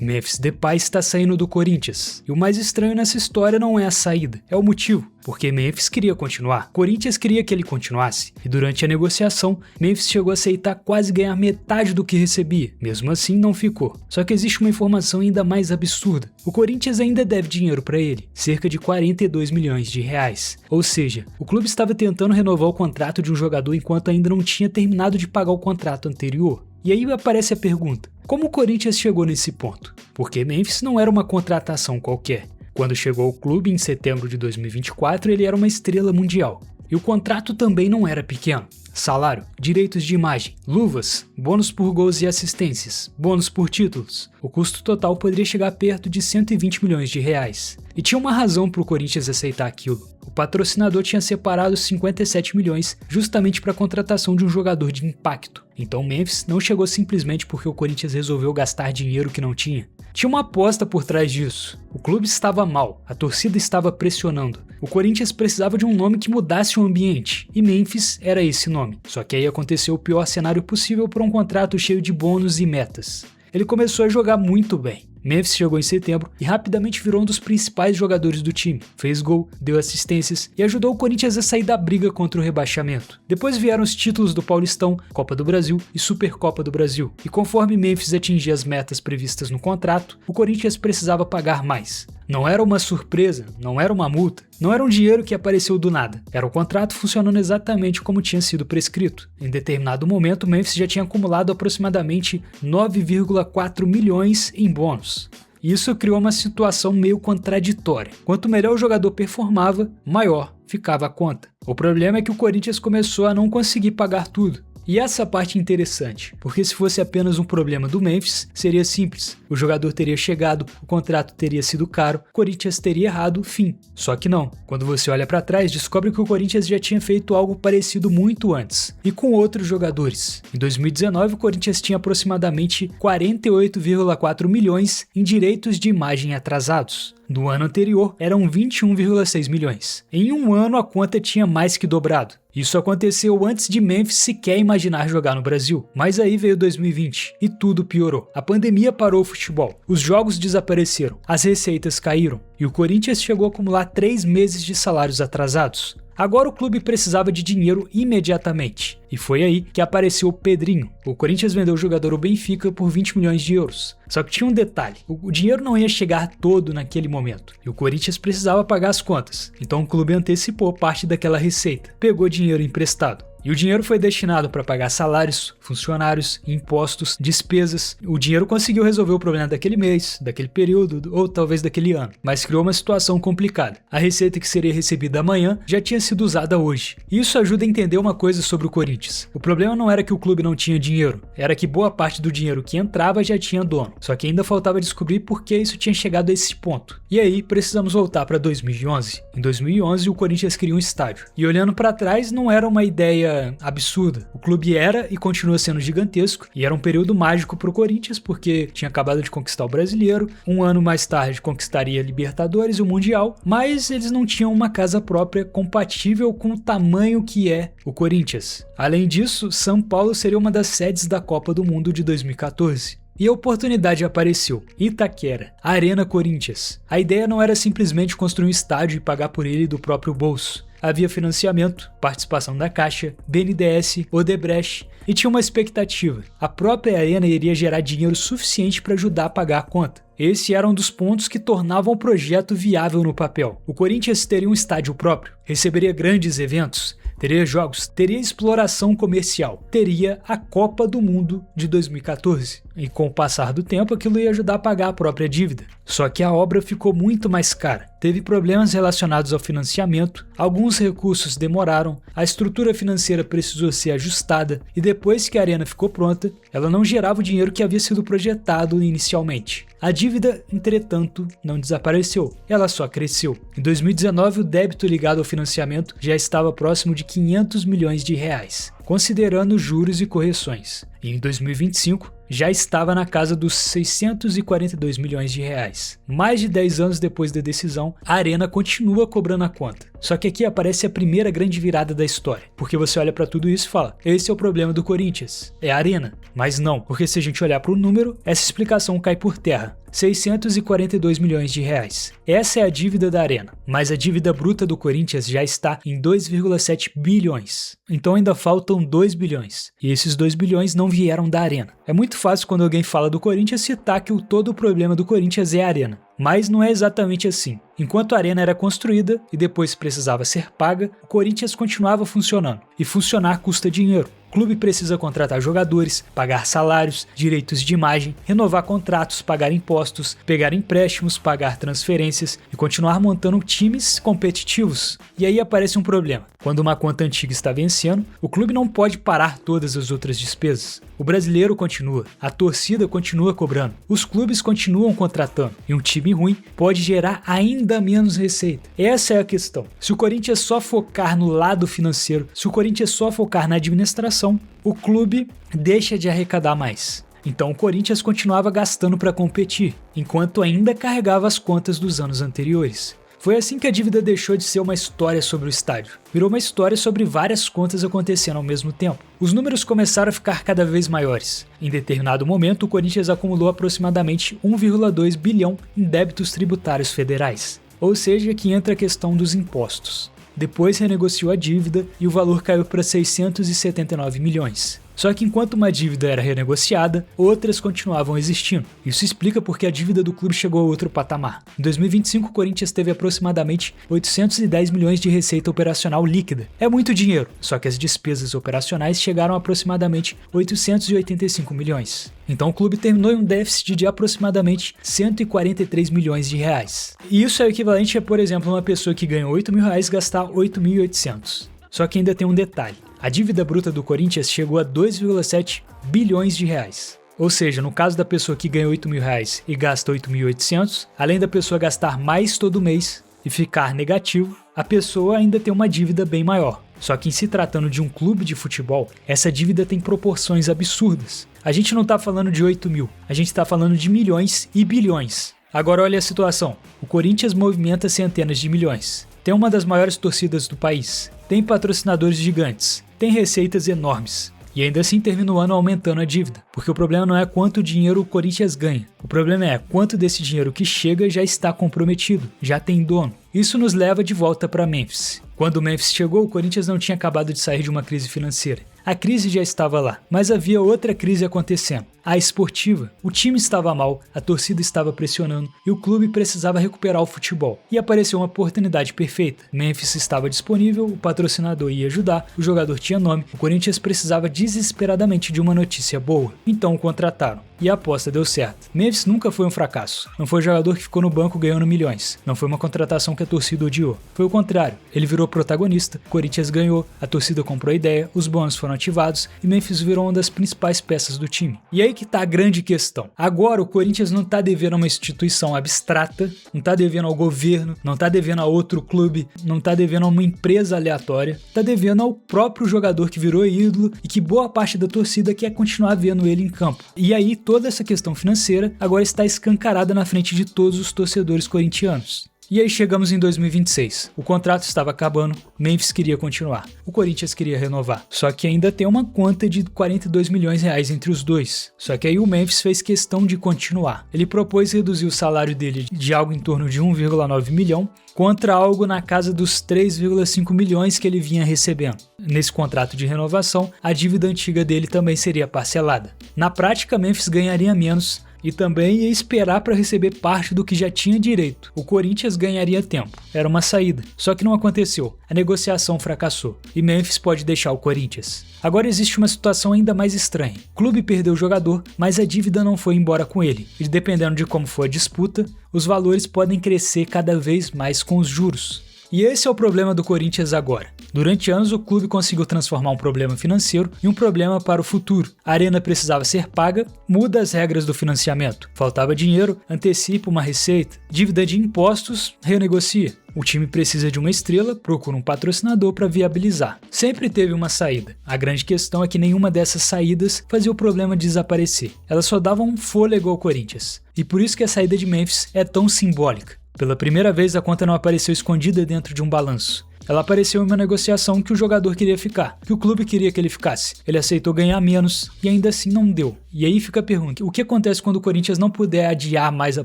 Memphis Depay está saindo do Corinthians. E o mais estranho nessa história não é a saída, é o motivo. Porque Memphis queria continuar, Corinthians queria que ele continuasse. E durante a negociação, Memphis chegou a aceitar quase ganhar metade do que recebia. Mesmo assim, não ficou. Só que existe uma informação ainda mais absurda. O Corinthians ainda deve dinheiro para ele, cerca de 42 milhões de reais. Ou seja, o clube estava tentando renovar o contrato de um jogador enquanto ainda não tinha terminado de pagar o contrato anterior. E aí aparece a pergunta: como o Corinthians chegou nesse ponto? Porque Memphis não era uma contratação qualquer. Quando chegou ao clube em setembro de 2024, ele era uma estrela mundial. E o contrato também não era pequeno. Salário, direitos de imagem, luvas, bônus por gols e assistências, bônus por títulos. O custo total poderia chegar perto de 120 milhões de reais. E tinha uma razão para o Corinthians aceitar aquilo. O patrocinador tinha separado 57 milhões justamente para a contratação de um jogador de impacto. Então Memphis não chegou simplesmente porque o Corinthians resolveu gastar dinheiro que não tinha. Tinha uma aposta por trás disso. O clube estava mal, a torcida estava pressionando. O Corinthians precisava de um nome que mudasse o ambiente, e Memphis era esse nome. Só que aí aconteceu o pior cenário possível por um contrato cheio de bônus e metas. Ele começou a jogar muito bem. Memphis chegou em setembro e rapidamente virou um dos principais jogadores do time. Fez gol, deu assistências e ajudou o Corinthians a sair da briga contra o rebaixamento. Depois vieram os títulos do Paulistão, Copa do Brasil e Supercopa do Brasil. E conforme Memphis atingia as metas previstas no contrato, o Corinthians precisava pagar mais. Não era uma surpresa, não era uma multa, não era um dinheiro que apareceu do nada. Era o contrato funcionando exatamente como tinha sido prescrito. Em determinado momento, Memphis já tinha acumulado aproximadamente 9,4 milhões em bônus. Isso criou uma situação meio contraditória. Quanto melhor o jogador performava, maior ficava a conta. O problema é que o Corinthians começou a não conseguir pagar tudo. E essa parte é interessante, porque se fosse apenas um problema do Memphis, seria simples. O jogador teria chegado, o contrato teria sido caro, o Corinthians teria errado, fim. Só que não. Quando você olha para trás, descobre que o Corinthians já tinha feito algo parecido muito antes, e com outros jogadores. Em 2019, o Corinthians tinha aproximadamente 48,4 milhões em direitos de imagem atrasados. No ano anterior, eram 21,6 milhões. Em um ano, a conta tinha mais que dobrado. Isso aconteceu antes de Memphis sequer imaginar jogar no Brasil. Mas aí veio 2020 e tudo piorou. A pandemia parou o futebol, os jogos desapareceram, as receitas caíram e o Corinthians chegou a acumular 3 meses de salários atrasados. Agora o clube precisava de dinheiro imediatamente. E foi aí que apareceu o Pedrinho. O Corinthians vendeu o jogador ao Benfica por 20 milhões de euros. Só que tinha um detalhe, o dinheiro não ia chegar todo naquele momento. E o Corinthians precisava pagar as contas. Então o clube antecipou parte daquela receita. Pegou dinheiro emprestado. E o dinheiro foi destinado para pagar salários, funcionários, impostos, despesas. O dinheiro conseguiu resolver o problema daquele mês, daquele período ou talvez daquele ano, mas criou uma situação complicada. A receita que seria recebida amanhã já tinha sido usada hoje. Isso ajuda a entender uma coisa sobre o Corinthians. O problema não era que o clube não tinha dinheiro, era que boa parte do dinheiro que entrava já tinha dono. Só que ainda faltava descobrir por que isso tinha chegado a esse ponto. E aí precisamos voltar para 2011. Em 2011 o Corinthians queria um estádio. E olhando para trás não era uma ideia absurda. O clube era e continua sendo gigantesco e era um período mágico para o Corinthians porque tinha acabado de conquistar o Brasileiro, um ano mais tarde conquistaria a Libertadores e o Mundial, mas eles não tinham uma casa própria compatível com o tamanho que é o Corinthians. Além disso, São Paulo seria uma das sedes da Copa do Mundo de 2014. E a oportunidade apareceu. Itaquera, Arena Corinthians. A ideia não era simplesmente construir um estádio e pagar por ele do próprio bolso. Havia financiamento, participação da Caixa, BNDES, Odebrecht e tinha uma expectativa. A própria arena iria gerar dinheiro suficiente para ajudar a pagar a conta. Esse era um dos pontos que tornavam o projeto viável no papel. O Corinthians teria um estádio próprio, receberia grandes eventos, teria jogos, teria exploração comercial, teria a Copa do Mundo de 2014. E com o passar do tempo aquilo ia ajudar a pagar a própria dívida. Só que a obra ficou muito mais cara. Teve problemas relacionados ao financiamento, alguns recursos demoraram, a estrutura financeira precisou ser ajustada e depois que a arena ficou pronta, ela não gerava o dinheiro que havia sido projetado inicialmente. A dívida, entretanto, não desapareceu, ela só cresceu. Em 2019, o débito ligado ao financiamento já estava próximo de 500 milhões de reais, considerando juros e correções. E em 2025, já estava na casa dos 642 milhões de reais. Mais de 10 anos depois da decisão, a Arena continua cobrando a conta. Só que aqui aparece a primeira grande virada da história, porque você olha para tudo isso e fala, esse é o problema do Corinthians, é a Arena. Mas não, porque se a gente olhar para o número, essa explicação cai por terra. 642 milhões de reais. Essa é a dívida da Arena, mas a dívida bruta do Corinthians já está em 2,7 bilhões. Então ainda faltam 2 bilhões. E esses 2 bilhões não vieram da Arena. É muito fácil quando alguém fala do Corinthians citar que todo o problema do Corinthians é a Arena. Mas não é exatamente assim. Enquanto a Arena era construída e depois precisava ser paga, o Corinthians continuava funcionando. E funcionar custa dinheiro. O clube precisa contratar jogadores, pagar salários, direitos de imagem, renovar contratos, pagar impostos, pegar empréstimos, pagar transferências e continuar montando times competitivos. E aí aparece um problema. Quando uma conta antiga está vencendo, o clube não pode parar todas as outras despesas. O brasileiro continua, a torcida continua cobrando, os clubes continuam contratando e um time ruim pode gerar ainda menos receita. Essa é a questão. Se o Corinthians só focar no lado financeiro, se o Corinthians só focar na administração, o clube deixa de arrecadar mais. Então o Corinthians continuava gastando para competir, enquanto ainda carregava as contas dos anos anteriores. Foi assim que a dívida deixou de ser uma história sobre o estádio. Virou uma história sobre várias contas acontecendo ao mesmo tempo. Os números começaram a ficar cada vez maiores. Em determinado momento, o Corinthians acumulou aproximadamente 1,2 bilhão em débitos tributários federais. Ou seja, que entra a questão dos impostos. Depois renegociou a dívida e o valor caiu para 679 milhões. Só que enquanto uma dívida era renegociada, outras continuavam existindo. Isso explica porque a dívida do clube chegou a outro patamar. Em 2025, o Corinthians teve aproximadamente 810 milhões de receita operacional líquida. É muito dinheiro, só que as despesas operacionais chegaram a aproximadamente 885 milhões. Então o clube terminou em um déficit de aproximadamente 143 milhões de reais. E isso é o equivalente a, por exemplo, uma pessoa que ganha 8 mil reais gastar 8.800. Só que ainda tem um detalhe. A dívida bruta do Corinthians chegou a 2,7 bilhões de reais. Ou seja, no caso da pessoa que ganha 8 mil reais e gasta 8.800, além da pessoa gastar mais todo mês e ficar negativo, a pessoa ainda tem uma dívida bem maior. Só que em se tratando de um clube de futebol, essa dívida tem proporções absurdas. A gente não está falando de 8 mil, a gente está falando de milhões e bilhões. Agora olha a situação, o Corinthians movimenta centenas de milhões. Tem uma das maiores torcidas do país, tem patrocinadores gigantes, tem receitas enormes. E ainda assim termina o ano aumentando a dívida, porque o problema não é quanto dinheiro o Corinthians ganha, o problema é quanto desse dinheiro que chega já está comprometido, já tem dono. Isso nos leva de volta para Memphis. Quando o Memphis chegou, o Corinthians não tinha acabado de sair de uma crise financeira. A crise já estava lá, mas havia outra crise acontecendo, a esportiva. O time estava mal, a torcida estava pressionando e o clube precisava recuperar o futebol. E apareceu uma oportunidade perfeita. Memphis estava disponível, o patrocinador ia ajudar, o jogador tinha nome, o Corinthians precisava desesperadamente de uma notícia boa. Então o contrataram. E a aposta deu certo. Memphis nunca foi um fracasso. Não foi um jogador que ficou no banco ganhando milhões. Não foi uma contratação que a torcida odiou. Foi o contrário. Ele virou protagonista, o Corinthians ganhou, a torcida comprou a ideia, os bônus foram ativados e Memphis virou uma das principais peças do time. E aí que tá a grande questão. Agora o Corinthians não tá devendo a uma instituição abstrata, não tá devendo ao governo, não tá devendo a outro clube, não tá devendo a uma empresa aleatória, tá devendo ao próprio jogador que virou ídolo e que boa parte da torcida quer continuar vendo ele em campo. E aí toda essa questão financeira agora está escancarada na frente de todos os torcedores corintianos. E aí chegamos em 2026, o contrato estava acabando, Memphis queria continuar, o Corinthians queria renovar, só que ainda tem uma conta de 42 milhões de reais entre os dois, só que aí o Memphis fez questão de continuar, ele propôs reduzir o salário dele de algo em torno de 1,9 milhão, contra algo na casa dos 3,5 milhões que ele vinha recebendo. Nesse contrato de renovação, a dívida antiga dele também seria parcelada. Na prática, Memphis ganharia menos, e também ia esperar para receber parte do que já tinha direito. O Corinthians ganharia tempo, era uma saída, só que não aconteceu, a negociação fracassou e Memphis pode deixar o Corinthians. Agora existe uma situação ainda mais estranha, o clube perdeu o jogador, mas a dívida não foi embora com ele, e dependendo de como for a disputa, os valores podem crescer cada vez mais com os juros. E esse é o problema do Corinthians agora. Durante anos, o clube conseguiu transformar um problema financeiro em um problema para o futuro. A arena precisava ser paga, muda as regras do financiamento. Faltava dinheiro, antecipa uma receita. Dívida de impostos, renegocia. O time precisa de uma estrela, procura um patrocinador para viabilizar. Sempre teve uma saída. A grande questão é que nenhuma dessas saídas fazia o problema desaparecer. Elas só davam um fôlego ao Corinthians. E por isso que a saída de Memphis é tão simbólica. Pela primeira vez, a conta não apareceu escondida dentro de um balanço. Ela apareceu em uma negociação que o jogador queria ficar, que o clube queria que ele ficasse. Ele aceitou ganhar menos e ainda assim não deu. E aí fica a pergunta, o que acontece quando o Corinthians não puder adiar mais a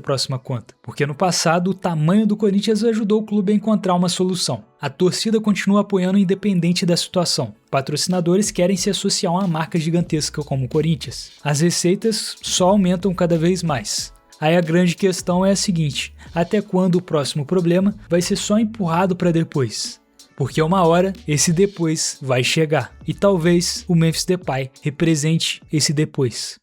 próxima conta? Porque no passado o tamanho do Corinthians ajudou o clube a encontrar uma solução. A torcida continua apoiando independente da situação. Patrocinadores querem se associar a uma marca gigantesca como o Corinthians. As receitas só aumentam cada vez mais. Aí a grande questão é a seguinte, até quando o próximo problema vai ser só empurrado para depois? Porque uma hora esse depois vai chegar e talvez o Memphis Depay represente esse depois.